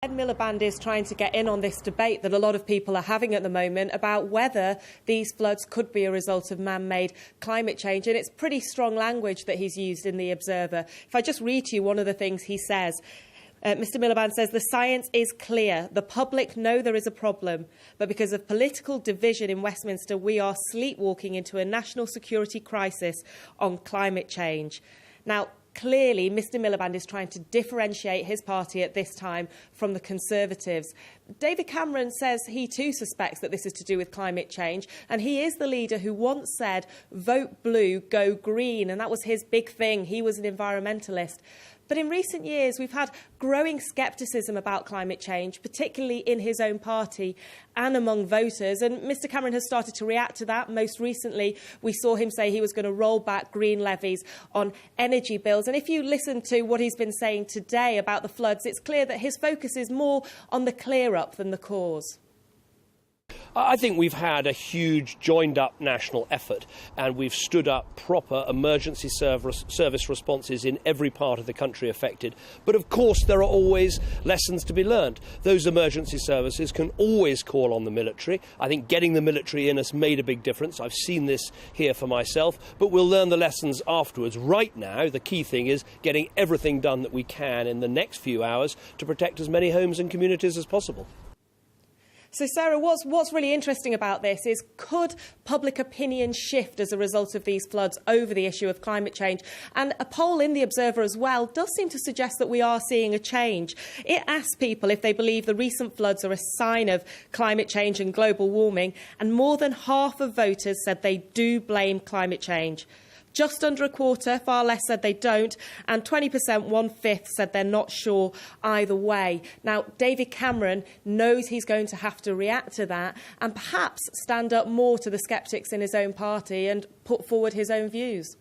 Ed Miliband is trying to get in on this debate that a lot of people are having at the moment about whether these floods could be a result of man-made climate change. And it's pretty strong language that he's used in The Observer. If I just read to you one of the things he says. Mr Miliband says, the science is clear. The public know there is a problem. But because of political division in Westminster, we are sleepwalking into a national security crisis on climate change. Now, clearly, Mr Miliband is trying to differentiate his party at this time from the Conservatives. David Cameron says he too suspects that this is to do with climate change, and he is the leader who once said, vote blue, go green, and that was his big thing. He was an environmentalist. But in recent years, we've had growing scepticism about climate change, particularly in his own party and among voters. And Mr Cameron has started to react to that. Most recently, we saw him say he was going to roll back green levies on energy bills. And if you listen to what he's been saying today about the floods, it's clear that his focus is more on the clear-up than the cause. I think we've had a huge joined-up national effort, and we've stood up proper emergency service responses in every part of the country affected. But of course there are always lessons to be learned. Those emergency services can always call on the military. I think getting the military in has made a big difference. I've seen this here for myself, but we'll learn the lessons afterwards. Right now, the key thing is getting everything done that we can in the next few hours to protect as many homes and communities as possible. So, Sarah, what's really interesting about this is, could public opinion shift as a result of these floods over the issue of climate change? And a poll in The Observer as well does seem to suggest that we are seeing a change. It asks people if they believe the recent floods are a sign of climate change and global warming, and more than half of voters said they do blame climate change. Just under a quarter, far less, said they don't, and 20%, 1/5, said they're not sure either way. Now, David Cameron knows he's going to have to react to that and perhaps stand up more to the sceptics in his own party and put forward his own views.